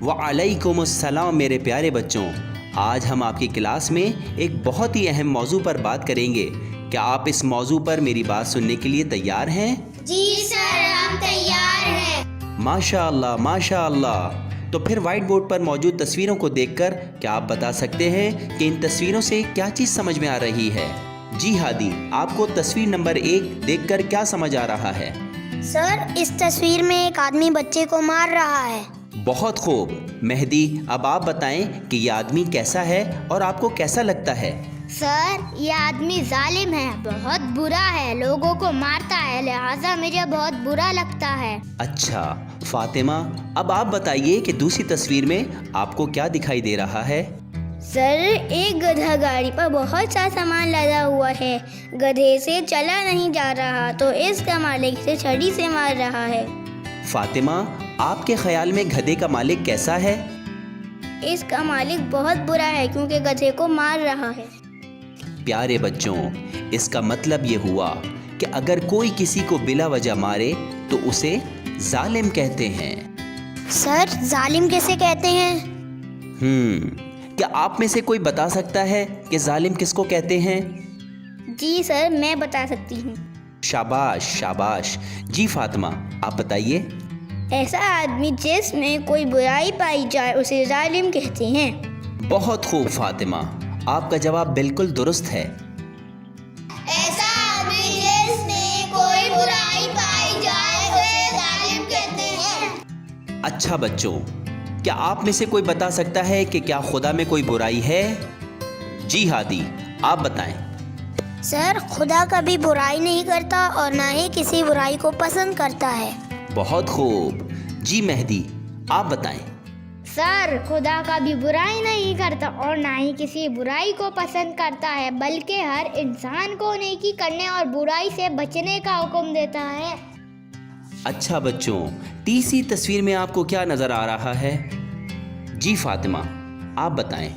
वअलैकुम अस्सलाम मेरे प्यारे बच्चों, आज हम आपकी क्लास में एक बहुत ही अहम मौजू पर बात करेंगे। क्या आप इस मौजू पर मेरी बात सुनने के लिए तैयार हैं? जी सर, हम तैयार हैं। माशाअल्लाह माशाअल्लाह। तो फिर व्हाइट बोर्ड पर मौजूद तस्वीरों को देखकर क्या आप बता सकते हैं कि इन तस्वीरों से क्या चीज़ समझ में आ रही है? जी हादी, आपको तस्वीर नंबर 1 देखकर क्या समझ आ रहा है? सर, इस तस्वीर में एक आदमी बच्चे को मार रहा है। बहुत खूब। मेहदी, अब आप बताएं कि ये आदमी कैसा है और आपको कैसा लगता है? सर, ये आदमी जालिम है, बहुत बुरा है, लोगों को मारता है, लिहाजा मुझे बहुत बुरा लगता है। अच्छा फातिमा, अब आप बताइए कि दूसरी तस्वीर में आपको क्या दिखाई दे रहा है? सर, एक गधा गाड़ी पर बहुत सा सामान लदा हुआ है, गधे से चला नहीं जा रहा तो इसका मालिक इसे छड़ी से मार रहा है। फातिमा, आपके ख्याल में गधे का मालिक कैसा है? इसका मालिक बहुत बुरा है क्योंकि गधे को मार रहा है। प्यारे बच्चों, इसका मतलब ये हुआ कि अगर कोई किसी को बिला वजह मारे तो उसे जालिम कहते हैं। सर, जालिम कैसे कहते हैं? क्या आप में से कोई बता सकता है कि जालिम किसको कहते हैं? जी सर, मैं बता सकती हूँ। शाबाश शाबाश। जी फातिमा, आप बताइए। ऐसा आदमी जिसमें कोई बुराई पाई जाए उसे जालिम कहते हैं। बहुत खूब फातिमा, आपका जवाब बिल्कुल दुरुस्त है। ऐसा आदमी जिसमें कोई बुराई पाई जाए उसे जालिम कहते हैं। अच्छा बच्चों, क्या आप में से कोई बता सकता है कि क्या खुदा में कोई बुराई है? जी हादी, आप बताएं। सर, खुदा कभी बुराई नहीं करता और ना ही किसी बुराई को पसंद करता है। बहुत खूब। जी मेहदी, आप बताएं। सर, खुदा कभी बुराई नहीं करता और ना ही किसी बुराई को पसंद करता है, बल्कि हर इंसान को नेकी करने और बुराई से बचने का हुक्म देता है। अच्छा बच्चों, तीसरी तस्वीर में आपको क्या नजर आ रहा है? जी फातिमा, आप बताएं।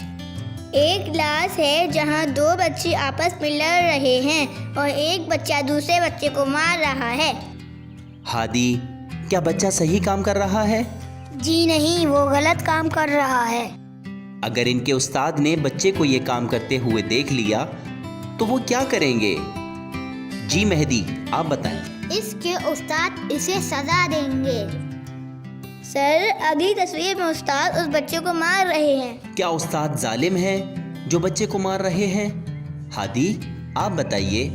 एक क्लास है जहां दो बच्चे आपस में लड़ रहे हैं और एक बच्चा दूसरे बच्चे को मार रहा है। हादी, क्या बच्चा सही काम कर रहा है? जी नहीं, वो गलत काम कर रहा है। अगर इनके उस्ताद ने बच्चे को ये काम करते हुए देख लिया तो वो क्या करेंगे? जी मेहदी, आप बताएं। इसके उस्ताद इसे सजा देंगे। सर, अगली तस्वीर में उस्ताद उस बच्चे को मार रहे हैं। क्या उस्ताद जालिम हैं जो बच्चे को मार रहे हैं? हादी, आप बताइए।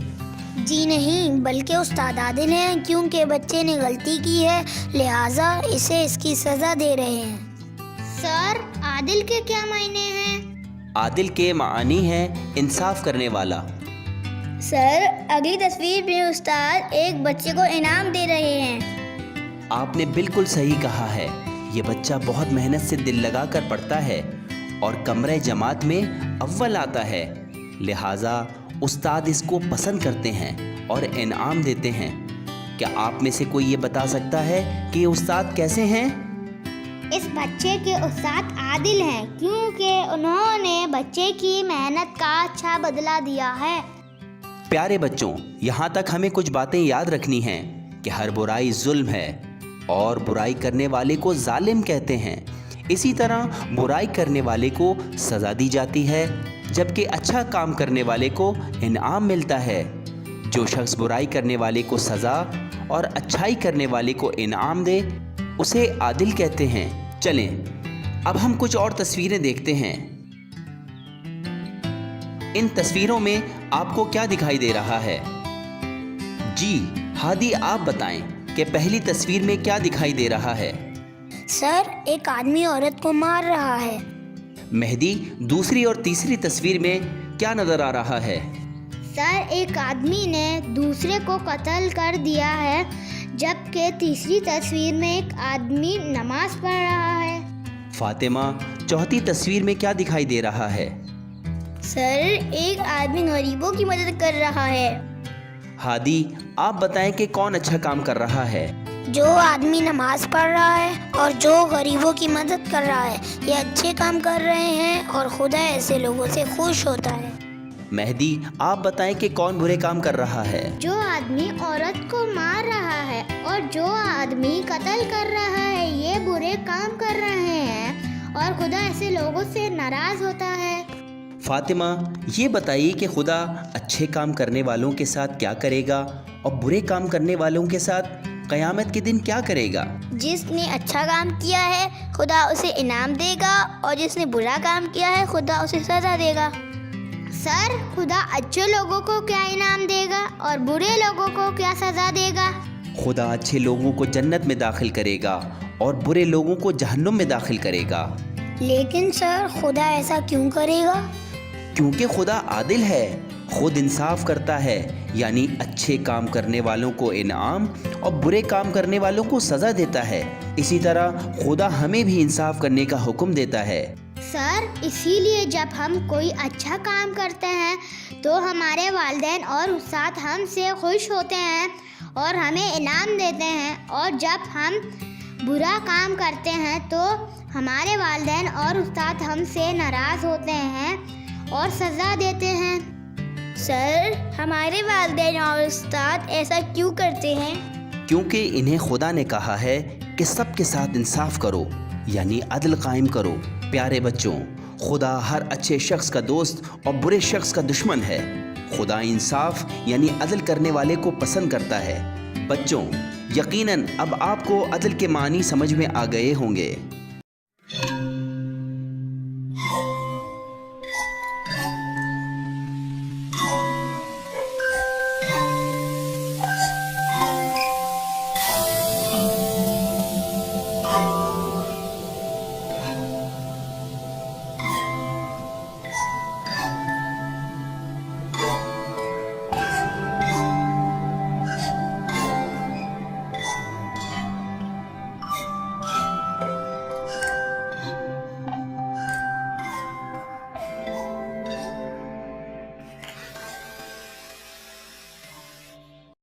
जी नहीं, बल्कि उस्ताद आदिल हैं क्योंकि बच्चे ने गलती की है, लिहाजा इसे इसकी सजा दे रहे हैं। सर, आदिल के क्या मायने हैं? आदिल के मानी हैं इंसाफ करने वाला। सर, अगली तस्वीर में उस्ताद एक बच्चे को इनाम दे रहे हैं। आपने बिल्कुल सही कहा है। ये बच्चा बहुत मेहनत से दिल लगाकर पढ़ता है और कमरे जमात में अव्वल आता है, लिहाजा उस्ताद इसको पसंद करते हैं और इनाम देते हैं। क्या आप में से कोई ये बता सकता है कि ये उस्ताद कैसे हैं? इस बच्चे के उस्ताद आदिल हैं क्योंकि उन्होंने बच्चे की मेहनत का अच्छा बदला दिया है। प्यारे बच्चों, यहाँ तक हमें कुछ बातें याद रखनी हैं कि हर बुराई जुल्म है और बुराई करने वाले को जालिम कहते हैं। इसी तरह बुराई करने वाले को सज़ा दी जाती है, जबकि अच्छा काम करने वाले को इनाम मिलता है। जो शख्स बुराई करने वाले को सज़ा और अच्छाई करने वाले को इनाम दे उसे आदिल कहते हैं। चलें, अब हम कुछ और तस्वीरें देखते हैं। इन तस्वीरों में आपको क्या दिखाई दे रहा है? जी हादी, आप बताएं कि पहली तस्वीर में क्या दिखाई दे रहा है? सर, एक आदमी औरत को मार रहा है। मेहदी, दूसरी और तीसरी तस्वीर में क्या नजर आ रहा है? सर, एक आदमी ने दूसरे को कत्ल कर दिया है, जबकि तीसरी तस्वीर में एक आदमी नमाज पढ़ रहा है। फातिमा, चौथी तस्वीर में क्या दिखाई दे रहा है? सर, एक आदमी गरीबों की मदद कर रहा है। हादी, आप बताएं कि कौन अच्छा काम कर रहा है? जो आदमी नमाज पढ़ रहा है और जो गरीबों की मदद कर रहा है, ये अच्छे काम कर रहे हैं और खुदा ऐसे लोगों से खुश होता है। मेहदी, आप बताएं कि कौन बुरे काम कर रहा है? जो आदमी औरत को मार रहा है और जो आदमी कत्ल कर रहा है, ये बुरे काम कर रहे हैं। اور خدا ایسے لوگوں سے ناراض ہوتا ہے۔ فاطمہ یہ بتائیے کہ خدا اچھے کام کرنے والوں کے ساتھ کیا کرے گا اور برے کام کرنے والوں کے ساتھ قیامت کے دن کیا کرے گا؟ جس نے اچھا کام کیا ہے خدا اسے انعام دے گا، اور جس نے برا کام کیا ہے خدا اسے سزا دے گا۔ سر، خدا اچھے لوگوں کو کیا انعام دے گا اور برے لوگوں کو کیا سزا دے گا؟ خدا اچھے لوگوں کو جنت میں داخل کرے گا اور برے لوگوں کو جہنم میں داخل کرے گا۔ لیکن سر، خدا ایسا کیوں کرے گا؟ کیونکہ خدا عادل ہے، خود انصاف کرتا ہے، یعنی اچھے کام کرنے والوں کو انعام اور برے کام کرنے والوں کو سزا دیتا ہے۔ اسی طرح خدا ہمیں بھی انصاف کرنے کا حکم دیتا ہے۔ سر، اسی لیے جب ہم کوئی اچھا کام کرتے ہیں تو ہمارے والدین اور استاد ہم سے خوش ہوتے ہیں اور ہمیں انعام دیتے ہیں، اور جب ہم برا کام کرتے ہیں تو ہمارے والدین اور استاد ہم سے ناراض ہوتے ہیں اور سزا دیتے ہیں۔ سر، ہمارے والدین اور استاد ایسا کیوں کرتے ہیں؟ کیونکہ انہیں خدا نے کہا ہے کہ سب کے ساتھ انصاف کرو، یعنی عدل قائم کرو۔ پیارے بچوں، خدا ہر اچھے شخص کا دوست اور برے شخص کا دشمن ہے۔ خدا انصاف یعنی عدل کرنے والے کو پسند کرتا ہے۔ بچوں، یقیناً اب آپ کو عدل کے معنی سمجھ میں آ گئے ہوں گے۔